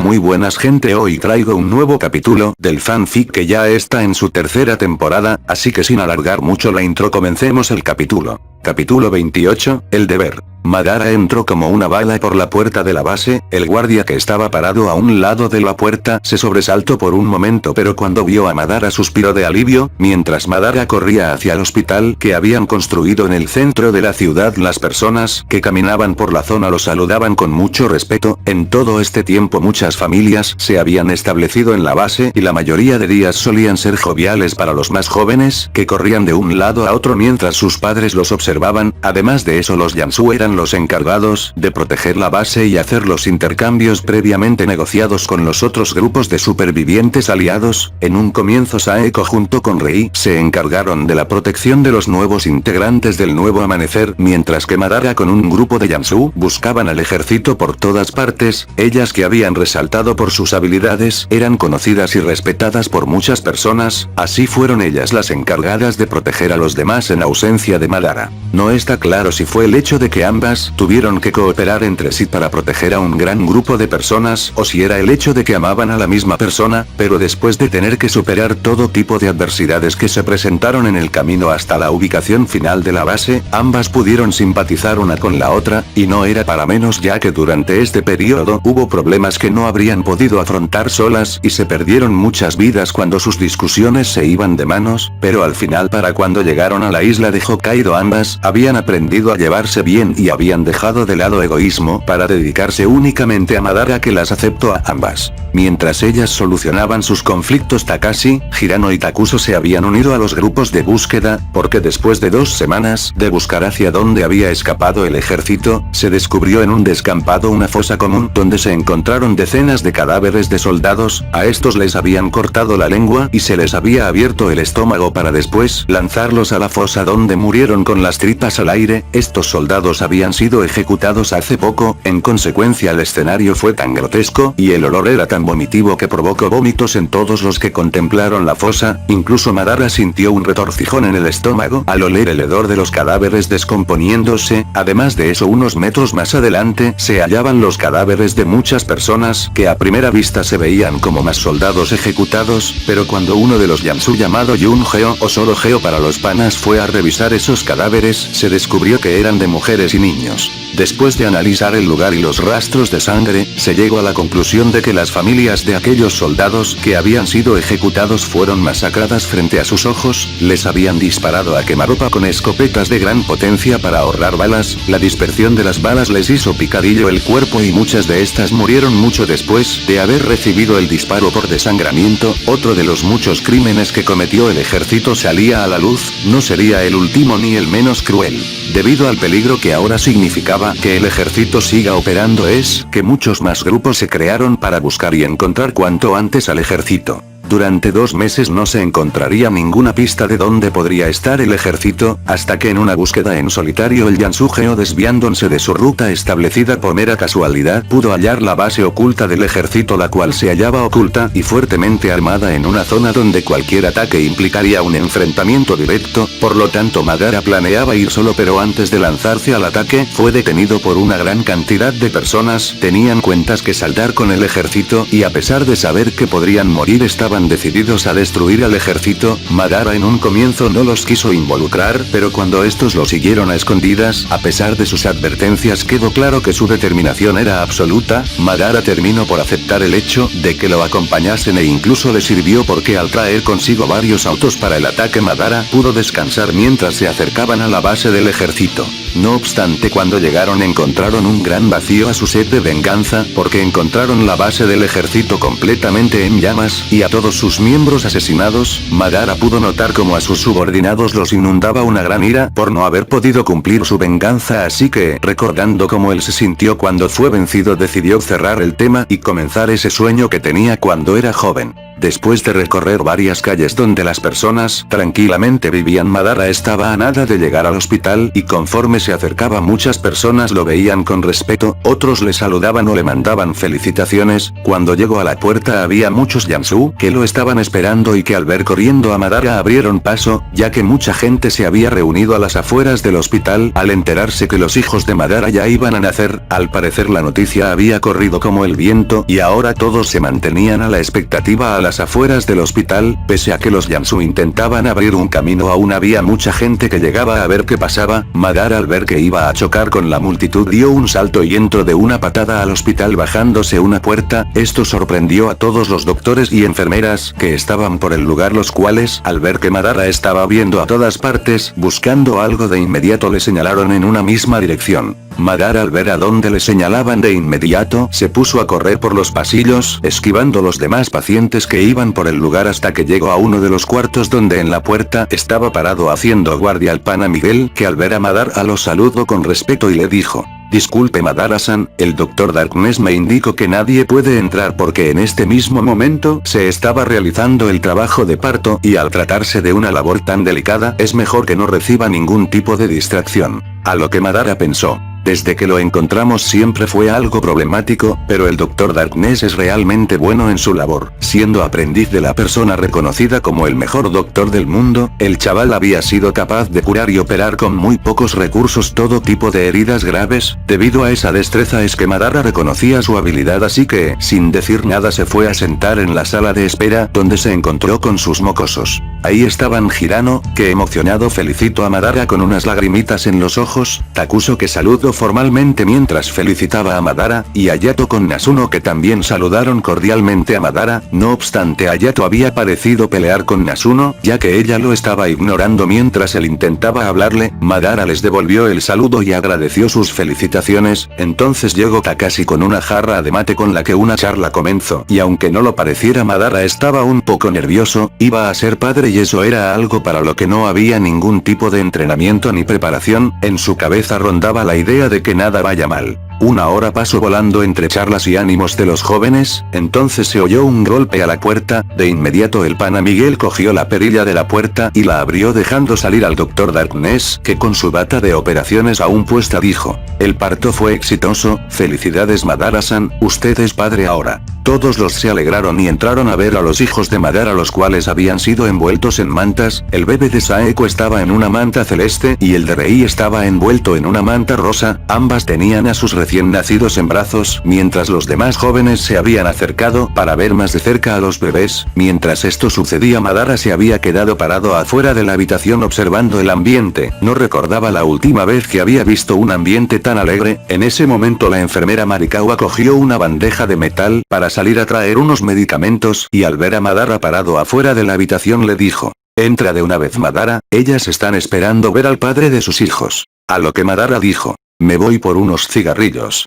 Muy buenas gente, hoy traigo un nuevo capítulo del fanfic que ya está en su tercera temporada, así que sin alargar mucho la intro comencemos el capítulo. Capítulo 28, el deber. Madara entró como una bala por la puerta de la base, el guardia que estaba parado a un lado de la puerta se sobresaltó por un momento, pero cuando vio a Madara suspiró de alivio. Mientras Madara corría hacia el hospital que habían construido en el centro de la ciudad, las personas que caminaban por la zona lo saludaban con mucho respeto. En todo este tiempo muchas familias se habían establecido en la base y la mayoría de días solían ser joviales para los más jóvenes, que corrían de un lado a otro mientras sus padres los observaban. Además de eso, los Yansu eran los encargados de proteger la base y hacer los intercambios previamente negociados con los otros grupos de supervivientes aliados. En un comienzo Saeko junto con Rei se encargaron de la protección de los nuevos integrantes del nuevo amanecer, mientras que Madara con un grupo de Yansu buscaban al ejército por todas partes. Ellas, que habían resaltado por sus habilidades, eran conocidas y respetadas por muchas personas, así fueron ellas las encargadas de proteger a los demás en ausencia de Madara. No está claro si fue el hecho de que ambas tuvieron que cooperar entre sí para proteger a un gran grupo de personas o si era el hecho de que amaban a la misma persona, pero después de tener que superar todo tipo de adversidades que se presentaron en el camino hasta la ubicación final de la base, ambas pudieron simpatizar una con la otra, y no era para menos, ya que durante este periodo hubo problemas que no habrían podido afrontar solas y se perdieron muchas vidas cuando sus discusiones se iban de manos, pero al final, para cuando llegaron a la isla de Hokkaido, ambas habían aprendido a llevarse bien y habían dejado de lado egoísmo para dedicarse únicamente a Madara, que las aceptó a ambas. Mientras ellas solucionaban sus conflictos, Takashi, Hirano y Takuso se habían unido a los grupos de búsqueda, porque después de 2 semanas de buscar hacia dónde había escapado el ejército, se descubrió en un descampado una fosa común donde se encontraron decenas de cadáveres de soldados. A estos les habían cortado la lengua y se les había abierto el estómago para después lanzarlos a la fosa, donde murieron con las tripas al aire. Estos soldados habían sido ejecutados hace poco, en consecuencia el escenario fue tan grotesco y el olor era tan vomitivo que provocó vómitos en todos los que contemplaron la fosa. Incluso Madara sintió un retorcijón en el estómago al oler el hedor de los cadáveres descomponiéndose. Además de eso, unos metros más adelante se hallaban los cadáveres de muchas personas que a primera vista se veían como más soldados ejecutados, pero cuando uno de los Yansu llamado Jun-geo o solo Geo para los panas fue a revisar esos cadáveres, se descubrió que eran de mujeres y niños. Después de analizar el lugar y los rastros de sangre, se llegó a la conclusión de que las familias de aquellos soldados que habían sido ejecutados fueron masacradas frente a sus ojos. Les habían disparado a quemarropa con escopetas de gran potencia para ahorrar balas. La dispersión de las balas les hizo picadillo el cuerpo y muchas de estas murieron mucho después de haber recibido el disparo por desangramiento. Otro de los muchos crímenes que cometió el ejército salía a la luz. No sería el último ni el menos cruel. Debido al peligro que ahora significaba que el ejército siga operando, es que muchos más grupos se crearon para buscar y encontrar cuanto antes al ejército. Durante 2 meses no se encontraría ninguna pista de dónde podría estar el ejército, hasta que en una búsqueda en solitario el Yansu-geo, desviándose de su ruta establecida por mera casualidad, pudo hallar la base oculta del ejército, la cual se hallaba oculta y fuertemente armada en una zona donde cualquier ataque implicaría un enfrentamiento directo. Por lo tanto, Madara planeaba ir solo, pero antes de lanzarse al ataque fue detenido por una gran cantidad de personas. Tenían cuentas que saldar con el ejército y a pesar de saber que podrían morir, estaban decididos a destruir al ejército. Madara en un comienzo no los quiso involucrar, pero cuando estos lo siguieron a escondidas, a pesar de sus advertencias, quedó claro que su determinación era absoluta. Madara terminó por aceptar el hecho de que lo acompañasen e incluso le sirvió, porque al traer consigo varios autos para el ataque, Madara pudo descansar mientras se acercaban a la base del ejército. No obstante, cuando llegaron encontraron un gran vacío a su sed de venganza, porque encontraron la base del ejército completamente en llamas y a todos sus miembros asesinados. Madara pudo notar cómo a sus subordinados los inundaba una gran ira por no haber podido cumplir su venganza, así que, recordando cómo él se sintió cuando fue vencido, decidió cerrar el tema y comenzar ese sueño que tenía cuando era joven. Después de recorrer varias calles donde las personas tranquilamente vivían, Madara estaba a nada de llegar al hospital y conforme se acercaba muchas personas lo veían con respeto, otros le saludaban o le mandaban felicitaciones. Cuando llegó a la puerta había muchos Yansu que lo estaban esperando y que al ver corriendo a Madara abrieron paso, ya que mucha gente se había reunido a las afueras del hospital al enterarse que los hijos de Madara ya iban a nacer. Al parecer la noticia había corrido como el viento y ahora todos se mantenían a la expectativa a las afueras del hospital. Pese a que los Yansu intentaban abrir un camino, aún había mucha gente que llegaba a ver qué pasaba. Madara, al ver que iba a chocar con la multitud, dio un salto y entró de una patada al hospital bajándose una puerta. Esto sorprendió a todos los doctores y enfermeras que estaban por el lugar, los cuales al ver que Madara estaba viendo a todas partes buscando algo, de inmediato le señalaron en una misma dirección. Madara, al ver a dónde le señalaban, de inmediato se puso a correr por los pasillos, esquivando los demás pacientes que iban por el lugar, hasta que llegó a uno de los cuartos donde en la puerta estaba parado haciendo guardia el pana Miguel, que al ver a Madara lo saludó con respeto y le dijo: disculpe Madara-san, el Dr. Darkness me indicó que nadie puede entrar porque en este mismo momento se estaba realizando el trabajo de parto y al tratarse de una labor tan delicada es mejor que no reciba ningún tipo de distracción. A lo que Madara pensó: desde que lo encontramos siempre fue algo problemático, pero el Dr. Darkness es realmente bueno en su labor. Siendo aprendiz de la persona reconocida como el mejor doctor del mundo, el chaval había sido capaz de curar y operar con muy pocos recursos todo tipo de heridas graves. Debido a esa destreza es que Madara reconocía su habilidad, así que, sin decir nada, se fue a sentar en la sala de espera, donde se encontró con sus mocosos. Ahí estaban Hirano, que emocionado felicitó a Madara con unas lagrimitas en los ojos, Takuso, que saludó formalmente mientras felicitaba a Madara, y Hayato con Nasuno, que también saludaron cordialmente a Madara. No obstante, Hayato había parecido pelear con Nasuno, ya que ella lo estaba ignorando mientras él intentaba hablarle. Madara les devolvió el saludo y agradeció sus felicitaciones. Entonces llegó Takashi con una jarra de mate con la que una charla comenzó, y aunque no lo pareciera, Madara estaba un poco nervioso. Iba a ser padre y eso era algo para lo que no había ningún tipo de entrenamiento ni preparación. En su cabeza rondaba la idea de que nada vaya mal. Una hora pasó volando entre charlas y ánimos de los jóvenes. Entonces se oyó un golpe a la puerta. De inmediato el pana Miguel cogió la perilla de la puerta y la abrió, dejando salir al Dr. Darkness, que con su bata de operaciones aún puesta dijo: el parto fue exitoso, felicidades Madara-san, usted es padre ahora. Todos los se alegraron y entraron a ver a los hijos de Madara, los cuales habían sido envueltos en mantas. El bebé de Saeko estaba en una manta celeste y el de Rei estaba envuelto en una manta rosa. Ambas tenían a sus recién nacidos en brazos, mientras los demás jóvenes se habían acercado para ver más de cerca a los bebés. Mientras esto sucedía, Madara se había quedado parado afuera de la habitación observando el ambiente. No recordaba la última vez que había visto un ambiente tan alegre. En ese momento la enfermera Marikawa cogió una bandeja de metal para salir a traer unos medicamentos, y al ver a Madara parado afuera de la habitación le dijo: entra de una vez Madara, ellas están esperando ver al padre de sus hijos. A lo que Madara dijo: me voy por unos cigarrillos.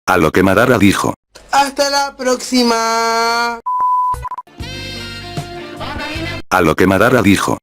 A lo que Madara dijo: hasta la próxima. A lo que Madara dijo: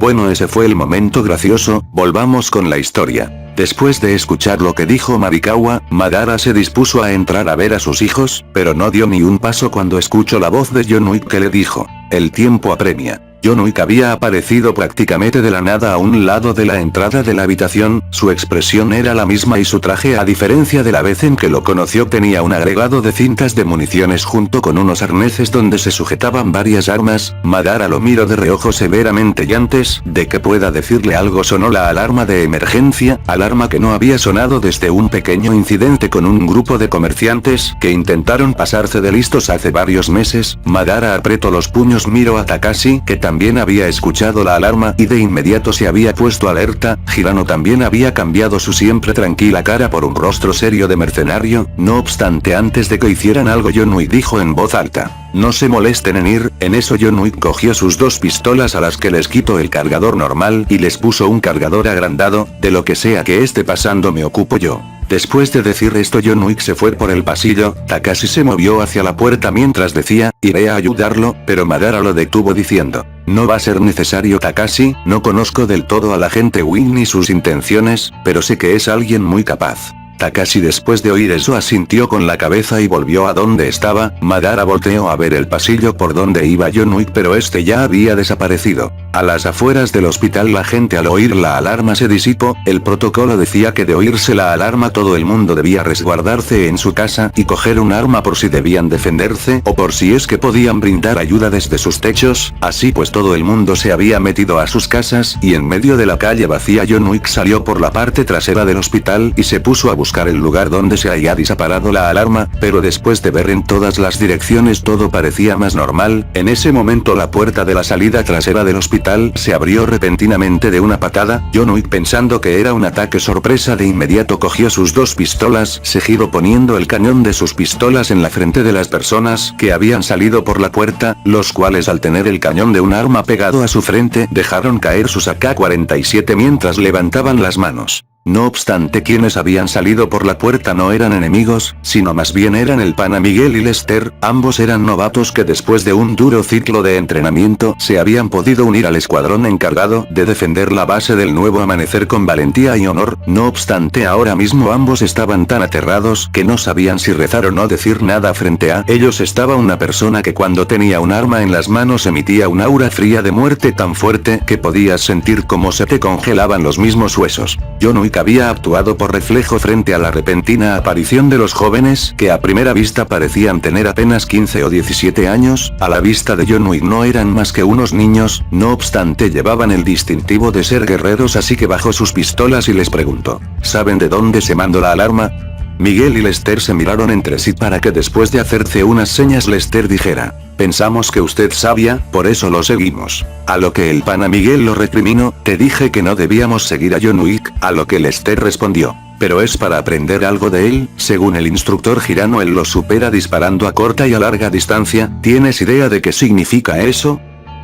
bueno, ese fue el momento gracioso. Volvamos con la historia. Después de escuchar lo que dijo Marikawa, Madara se dispuso a entrar a ver a sus hijos, pero no dio ni un paso cuando escuchó la voz de Yonuik, que le dijo: el tiempo apremia. Yonuik había aparecido prácticamente de la nada a un lado de la entrada de la habitación. Su expresión era la misma y su traje, a diferencia de la vez en que lo conoció, tenía un agregado de cintas de municiones junto con unos arneses donde se sujetaban varias armas. Madara lo miró de reojo severamente y antes de que pueda decirle algo sonó la alarma de emergencia, alarma que no había sonado desde un pequeño incidente con un grupo de comerciantes que intentaron pasarse de listos hace varios meses. Madara apretó los puños, miró a Takashi, que también había escuchado la alarma y de inmediato se había puesto alerta. Hirano también había cambiado su siempre tranquila cara por un rostro serio de mercenario. No obstante, antes de que hicieran algo, Yonuik dijo en voz alta: no se molesten en ir. En eso Yonuik cogió sus dos pistolas, a las que les quitó el cargador normal y les puso un cargador agrandado. De lo que sea que esté pasando me ocupo yo. Después de decir esto, John Wick se fue por el pasillo. Takashi se movió hacia la puerta mientras decía, iré a ayudarlo, pero Madara lo detuvo diciendo, no va a ser necesario Takashi, no conozco del todo a la gente Wing ni sus intenciones, pero sé que es alguien muy capaz. Takashi después de oír eso asintió con la cabeza y volvió a donde estaba. Madara volteó a ver el pasillo por donde iba John Wick, pero este ya había desaparecido. A las afueras del hospital la gente al oír la alarma se disipó. El protocolo decía que de oírse la alarma todo el mundo debía resguardarse en su casa y coger un arma por si debían defenderse o por si es que podían brindar ayuda desde sus techos. Así pues todo el mundo se había metido a sus casas y en medio de la calle vacía John Wick salió por la parte trasera del hospital y se puso a buscar el lugar donde se había disparado la alarma, pero después de ver en todas las direcciones todo parecía más normal. En ese momento la puerta de la salida trasera del hospital se abrió repentinamente de una patada. John Wick, pensando que era un ataque sorpresa, de inmediato cogió sus dos pistolas, se giró poniendo el cañón de sus pistolas en la frente de las personas que habían salido por la puerta, los cuales al tener el cañón de un arma pegado a su frente dejaron caer sus AK-47 mientras levantaban las manos. No obstante, quienes habían salido por la puerta no eran enemigos, sino más bien eran el pana Miguel y Lester. Ambos eran novatos que después de un duro ciclo de entrenamiento se habían podido unir al escuadrón encargado de defender la base del Nuevo Amanecer con valentía y honor. No obstante, ahora mismo ambos estaban tan aterrados que no sabían si rezar o no decir nada. Frente a ellos estaba una persona que cuando tenía un arma en las manos emitía un aura fría de muerte tan fuerte que podías sentir como se te congelaban los mismos huesos. John Wick había actuado por reflejo frente a la repentina aparición de los jóvenes, que a primera vista parecían tener apenas 15 o 17 años, a la vista de John Wick no eran más que unos niños. No obstante llevaban el distintivo de ser guerreros, así que bajó sus pistolas y les preguntó, ¿saben de dónde se mandó la alarma? Miguel y Lester se miraron entre sí para que después de hacerse unas señas Lester dijera, pensamos que usted sabía, por eso lo seguimos. A lo que el pana Miguel lo recriminó, te dije que no debíamos seguir a John Wick, a lo que Lester respondió, pero es para aprender algo de él. Según el instructor Hirano él lo supera disparando a corta y a larga distancia. ¿Tienes idea de qué significa eso?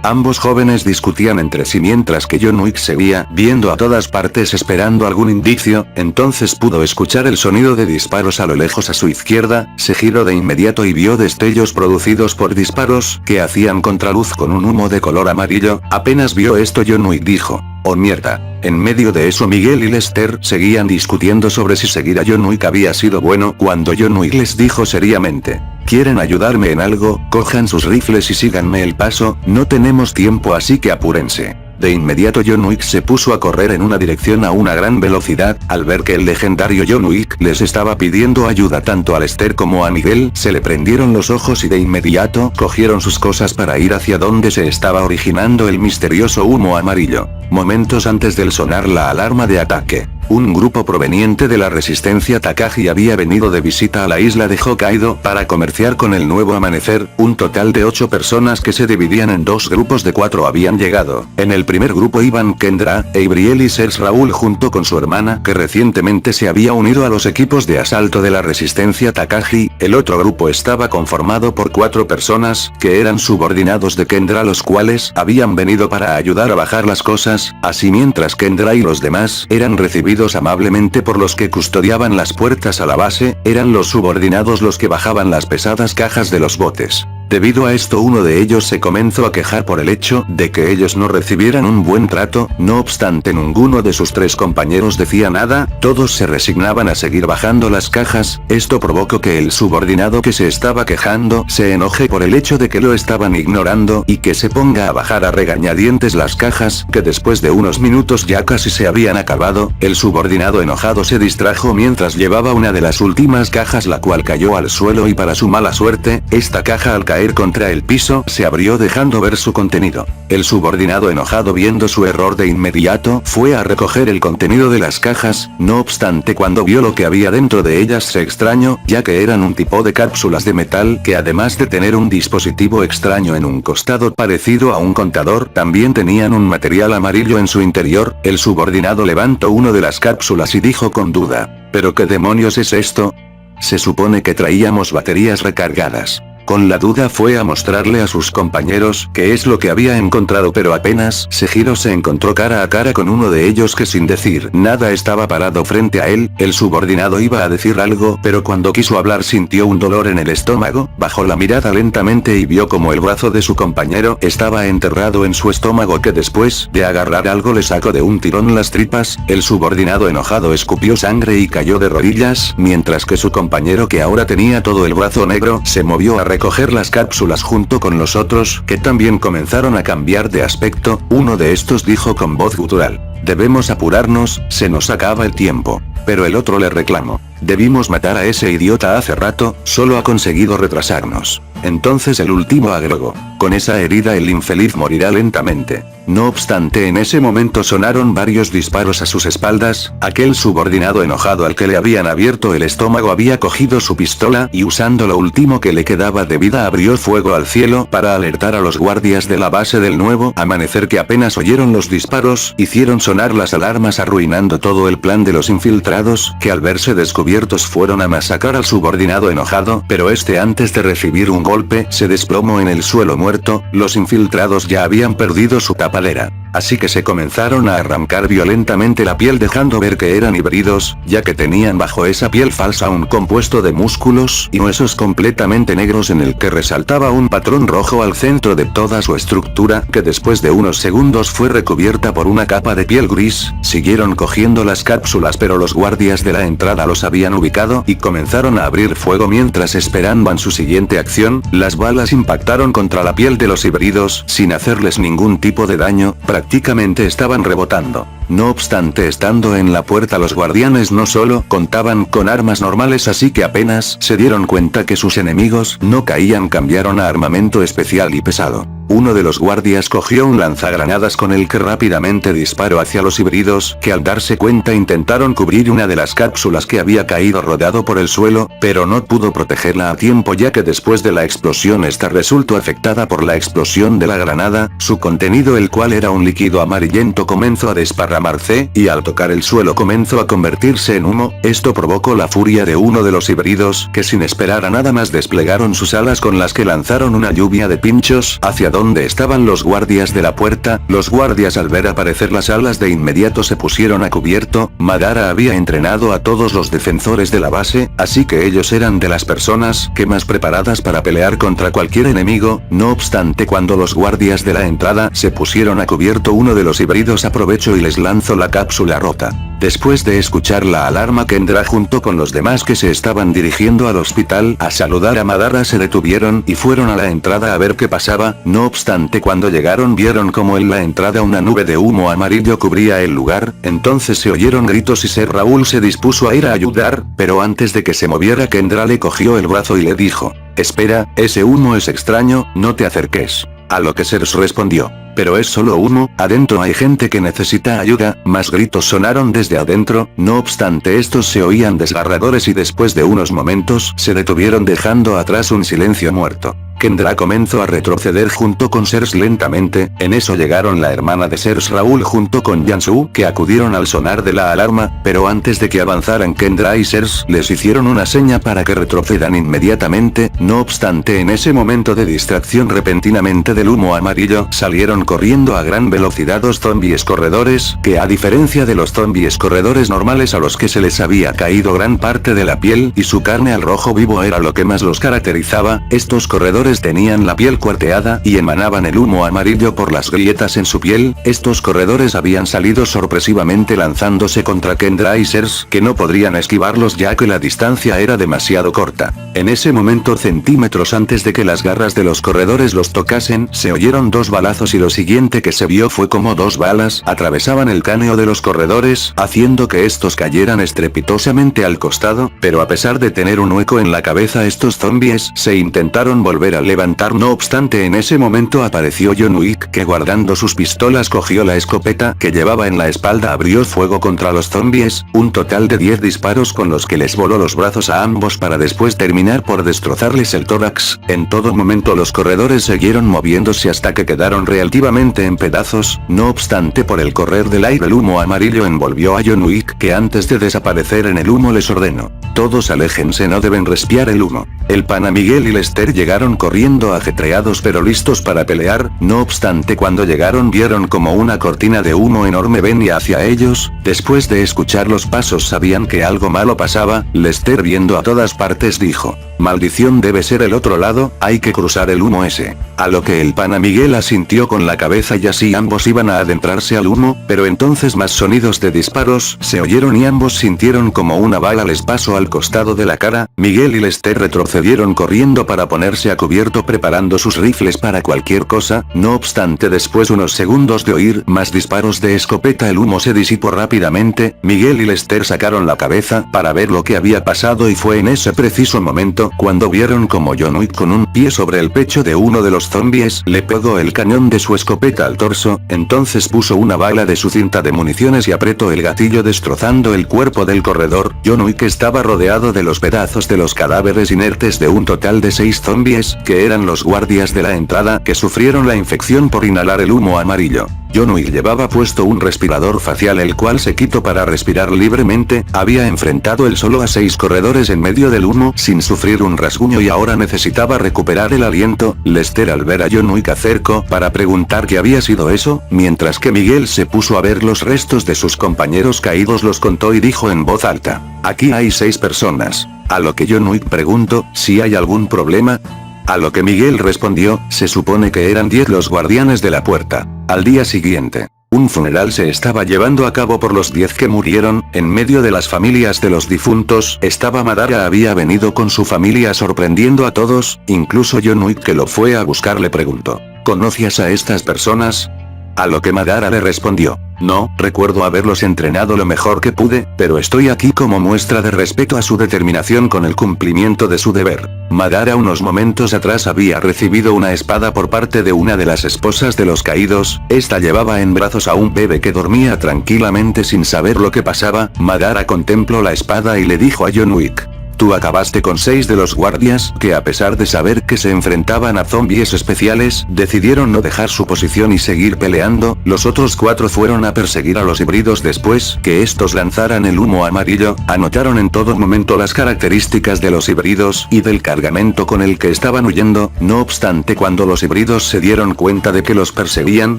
Ambos jóvenes discutían entre sí mientras que John Wick seguía viendo a todas partes esperando algún indicio. Entonces pudo escuchar el sonido de disparos a lo lejos a su izquierda, se giró de inmediato y vio destellos producidos por disparos que hacían contraluz con un humo de color amarillo. Apenas vio esto John Wick dijo, oh mierda. En medio de eso Miguel y Lester seguían discutiendo sobre si seguir a John Wick había sido bueno cuando John Wick les dijo seriamente, ¿quieren ayudarme en algo? Cojan sus rifles y síganme el paso, no tenemos tiempo así que apúrense. De inmediato John Wick se puso a correr en una dirección a una gran velocidad. Al ver que el legendario John Wick les estaba pidiendo ayuda tanto a Lester como a Miguel, se le prendieron los ojos y de inmediato cogieron sus cosas para ir hacia donde se estaba originando el misterioso humo amarillo. Momentos antes del sonar la alarma de ataque, un grupo proveniente de la resistencia Takagi había venido de visita a la isla de Hokkaido para comerciar con el Nuevo Amanecer. Un total de 8 personas que se dividían en dos grupos de 4 habían llegado. En el primer grupo iban Kendra, Abriel y Serge Raúl junto con su hermana que recientemente se había unido a los equipos de asalto de la resistencia Takagi. El otro grupo estaba conformado por 4 personas que eran subordinados de Kendra, los cuales habían venido para ayudar a bajar las cosas. Así mientras Kendra y los demás eran recibidos amablemente por los que custodiaban las puertas a la base, eran los subordinados los que bajaban las pesadas cajas de los botes. Debido a esto uno de ellos se comenzó a quejar por el hecho de que ellos no recibieran un buen trato. No obstante ninguno de sus 3 compañeros decía nada, todos se resignaban a seguir bajando las cajas. Esto provocó que el subordinado que se estaba quejando se enoje por el hecho de que lo estaban ignorando y que se ponga a bajar a regañadientes las cajas, que después de unos minutos ya casi se habían acabado. El subordinado enojado se distrajo mientras llevaba una de las últimas cajas, la cual cayó al suelo y para su mala suerte, esta caja al caer contra el piso se abrió dejando ver su contenido. El subordinado enojado viendo su error de inmediato fue a recoger el contenido de las cajas. No obstante cuando vio lo que había dentro de ellas se extrañó, ya que eran un tipo de cápsulas de metal que además de tener un dispositivo extraño en un costado parecido a un contador, también tenían un material amarillo en su interior. El subordinado levantó una de las cápsulas y dijo con duda, ¿pero qué demonios es esto? Se supone que traíamos baterías recargadas. Con la duda fue a mostrarle a sus compañeros qué es lo que había encontrado, pero apenas se giró se encontró cara a cara con uno de ellos que sin decir nada estaba parado frente a él. El subordinado iba a decir algo, pero cuando quiso hablar sintió un dolor en el estómago, bajó la mirada lentamente y vio como el brazo de su compañero estaba enterrado en su estómago, que después de agarrar algo le sacó de un tirón las tripas. El subordinado enojado escupió sangre y cayó de rodillas, mientras que su compañero, que ahora tenía todo el brazo negro, se movió a recoger las cápsulas junto con los otros, que también comenzaron a cambiar de aspecto. Uno de estos dijo con voz gutural: debemos apurarnos, se nos acaba el tiempo. Pero el otro le reclamó: debimos matar a ese idiota hace rato, solo ha conseguido retrasarnos. Entonces el último agregó: con esa herida el infeliz morirá lentamente. No obstante, en ese momento sonaron varios disparos a sus espaldas. Aquel subordinado enojado al que le habían abierto el estómago había cogido su pistola y, usando lo último que le quedaba de vida, abrió fuego al cielo para alertar a los guardias de la base del Nuevo Amanecer, que apenas oyeron los disparos hicieron sonar las alarmas, arruinando todo el plan de los infiltrados, que al verse descubiertos fueron a masacrar al subordinado enojado, pero este, antes de recibir un golpe, se desplomó en el suelo muerto. Los infiltrados ya habían perdido su tapadera, así que se comenzaron a arrancar violentamente la piel, dejando ver que eran híbridos, ya que tenían bajo esa piel falsa un compuesto de músculos y huesos completamente negros en el que resaltaba un patrón rojo al centro de toda su estructura, que después de unos segundos fue recubierta por una capa de piel gris. Siguieron cogiendo las cápsulas, pero los guardias de la entrada los habían ubicado y comenzaron a abrir fuego mientras esperaban su siguiente acción. Las balas impactaron contra la piel de los híbridos sin hacerles ningún tipo de daño, prácticamente estaban rebotando. No obstante, estando en la puerta, los guardianes no solo contaban con armas normales, así que apenas se dieron cuenta que sus enemigos no caían, cambiaron a armamento especial y pesado. Uno de los guardias cogió un lanzagranadas con el que rápidamente disparó hacia los híbridos, que al darse cuenta intentaron cubrir una de las cápsulas que había caído rodado por el suelo, pero no pudo protegerla a tiempo, ya que después de la explosión esta resultó afectada por la explosión de la granada. Su contenido, el cual era un líquido amarillento, comenzó a desparramarse, y al tocar el suelo comenzó a convertirse en humo. Esto provocó la furia de uno de los híbridos, que sin esperar a nada más desplegaron sus alas, con las que lanzaron una lluvia de pinchos hacia donde estaban los guardias de la puerta. Los guardias, al ver aparecer las alas, de inmediato se pusieron a cubierto. Madara había entrenado a todos los defensores de la base, así que ellos eran de las personas que más preparadas para pelear contra cualquier enemigo. No obstante, cuando los guardias de la entrada se pusieron a cubierto, uno de los híbridos aprovechó y les lanzó la cápsula rota. Después de escuchar la alarma, Kendra junto con los demás que se estaban dirigiendo al hospital a saludar a Madara se detuvieron y fueron a la entrada a ver qué pasaba. No obstante, cuando llegaron vieron como en la entrada una nube de humo amarillo cubría el lugar. Entonces se oyeron gritos y Ser Raúl se dispuso a ir a ayudar, pero antes de que se moviera, Kendra le cogió el brazo y le dijo: espera, ese humo es extraño, no te acerques. A lo que Sers respondió: pero es solo humo, adentro hay gente que necesita ayuda. Más gritos sonaron desde adentro. No obstante, estos se oían desgarradores y después de unos momentos se detuvieron, dejando atrás un silencio muerto. Kendra comenzó a retroceder junto con Sers lentamente. En eso llegaron la hermana de Sers, Raúl, junto con Jansu, que acudieron al sonar de la alarma, pero antes de que avanzaran, Kendra y Sers les hicieron una seña para que retrocedan inmediatamente. No obstante, en ese momento de distracción, repentinamente del humo amarillo salieron corriendo a gran velocidad dos zombies corredores, que a diferencia de los zombies corredores normales a los que se les había caído gran parte de la piel y su carne al rojo vivo era lo que más los caracterizaba, estos corredores tenían la piel cuarteada y emanaban el humo amarillo por las grietas en su piel. Estos corredores habían salido sorpresivamente lanzándose contra Kendra y Sers, que no podrían esquivarlos ya que la distancia era demasiado corta. En ese momento, centímetros antes de que las garras de los corredores los tocasen, se oyeron dos balazos y lo siguiente que se vio fue como dos balas atravesaban el cráneo de los corredores, haciendo que estos cayeran estrepitosamente al costado, pero a pesar de tener un hueco en la cabeza, estos zombies se intentaron volver a levantar. No obstante, en ese momento apareció John Wick, que guardando sus pistolas cogió la escopeta que llevaba en la espalda, abrió fuego contra los zombies, un total de 10 disparos con los que les voló los brazos a ambos para después terminar por destrozarles el tórax. En todo momento los corredores siguieron moviéndose hasta que quedaron relativamente en pedazos. No obstante, por el correr del aire el humo amarillo envolvió a John Wick, que antes de desaparecer en el humo les ordenó: Todos aléjense, no deben respirar el humo. El pana Miguel y Lester llegaron corriendo ajetreados pero listos para pelear, no obstante cuando llegaron vieron como una cortina de humo enorme venía hacia ellos, después de escuchar los pasos sabían que algo malo pasaba, Lester viendo a todas partes dijo, maldición debe ser el otro lado, hay que cruzar el humo ese. A lo que el pana Miguel asintió con la cabeza y así ambos iban a adentrarse al humo, pero entonces más sonidos de disparos se oyeron y ambos sintieron como una bala les pasó al costado de la cara, Miguel y Lester retrocedieron corriendo para ponerse a cubierto preparando sus rifles para cualquier cosa, no obstante después unos segundos de oír más disparos de escopeta el humo se disipó rápidamente, Miguel y Lester sacaron la cabeza para ver lo que había pasado y fue en ese preciso momento cuando vieron como John Wick con un pie sobre el pecho de uno de los zombies le pegó el cañón de su escopeta al torso, entonces puso una bala de su cinta de municiones y apretó el gatillo destrozando el cuerpo del corredor, John Wick estaba rodeado de los pedazos de los cadáveres inertes de un total de 6 zombies, que eran los guardias de la entrada que sufrieron la infección por inhalar el humo amarillo. John Wick llevaba puesto un respirador facial el cual se quitó para respirar libremente, había enfrentado él solo a 6 corredores en medio del humo sin sufrir un rasguño y ahora necesitaba recuperar el aliento, Lester al ver a John Wick acercó para preguntar qué había sido eso, mientras que Miguel se puso a ver los restos de sus compañeros caídos los contó y dijo en voz alta, aquí hay 6 personas. A lo que John Wick preguntó, ¿si hay algún problema? A lo que Miguel respondió, se supone que eran 10 los guardianes de la puerta. Al día siguiente, un funeral se estaba llevando a cabo por los 10 que murieron, en medio de las familias de los difuntos estaba Madara había venido con su familia sorprendiendo a todos, incluso John Wick que lo fue a buscar le preguntó, ¿conocías a estas personas? A lo que Madara le respondió, no, recuerdo haberlos entrenado lo mejor que pude, pero estoy aquí como muestra de respeto a su determinación con el cumplimiento de su deber. Madara unos momentos atrás había recibido una espada por parte de una de las esposas de los caídos, esta llevaba en brazos a un bebé que dormía tranquilamente sin saber lo que pasaba, Madara contempló la espada y le dijo a John Wick. Tú acabaste con 6 de los guardias que a pesar de saber que se enfrentaban a zombies especiales, decidieron no dejar su posición y seguir peleando, los otros 4 fueron a perseguir a los híbridos después que estos lanzaran el humo amarillo, anotaron en todo momento las características de los híbridos y del cargamento con el que estaban huyendo, no obstante cuando los híbridos se dieron cuenta de que los perseguían,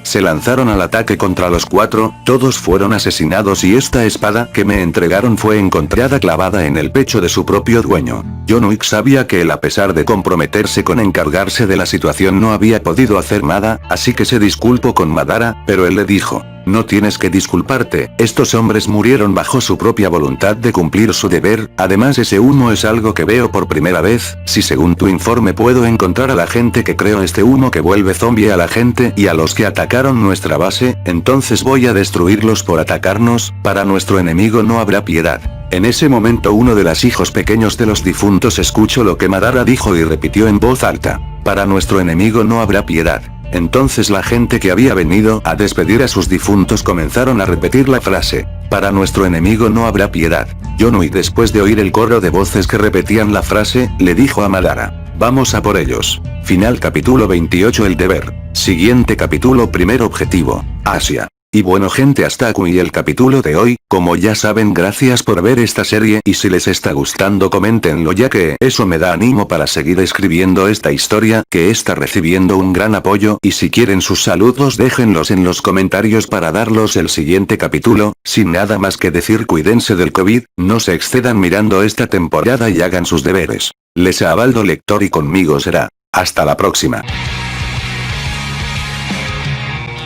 se lanzaron al ataque contra los 4, todos fueron asesinados y esta espada que me entregaron fue encontrada clavada en el pecho de su propio dueño. John Wick sabía que él a pesar de comprometerse con encargarse de la situación no había podido hacer nada, así que se disculpó con Madara, pero él le dijo, no tienes que disculparte, estos hombres murieron bajo su propia voluntad de cumplir su deber, además ese humo es algo que veo por primera vez, si según tu informe puedo encontrar a la gente que creó este humo que vuelve zombie a la gente y a los que atacaron nuestra base, entonces voy a destruirlos por atacarnos, para nuestro enemigo no habrá piedad. En ese momento uno de los hijos pequeños de los difuntos escuchó lo que Madara dijo y repitió en voz alta, para nuestro enemigo no habrá piedad. Entonces la gente que había venido a despedir a sus difuntos comenzaron a repetir la frase, para nuestro enemigo no habrá piedad. John Wick después de oír el coro de voces que repetían la frase, le dijo a Madara, vamos a por ellos. Final capítulo 28 El deber. Siguiente capítulo primer objetivo, Asia. Y bueno gente hasta aquí el capítulo de hoy, como ya saben gracias por ver esta serie y si les está gustando coméntenlo ya que eso me da ánimo para seguir escribiendo esta historia que está recibiendo un gran apoyo y si quieren sus saludos déjenlos en los comentarios para darlos el siguiente capítulo, sin nada más que decir cuídense del COVID, no se excedan mirando esta temporada y hagan sus deberes. Les Abaldo lector y conmigo será. Hasta la próxima.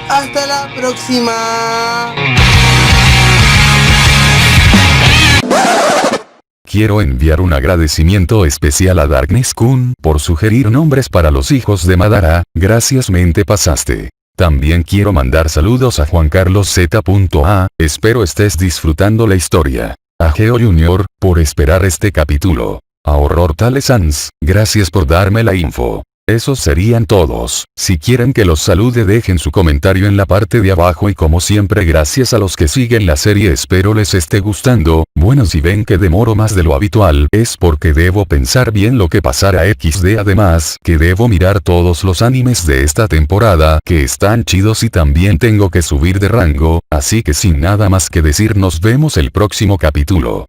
Hasta la próxima. Quiero enviar un agradecimiento especial a Darkness-kun por sugerir nombres para los hijos de Madara, gracias me te pasaste. También quiero mandar saludos a Juan Carlos Z.A, espero estés disfrutando la historia. A Geo Jr., por esperar este capítulo. A Horror Tale Sans, gracias por darme la info. Esos serían todos. Si quieren que los salude dejen su comentario en la parte de abajo y como siempre gracias a los que siguen la serie espero les esté gustando. Bueno si ven que demoro más de lo habitual es porque debo pensar bien lo que pasará XD además que debo mirar todos los animes de esta temporada que están chidos y también tengo que subir de rango, así que sin nada más que decir nos vemos el próximo capítulo.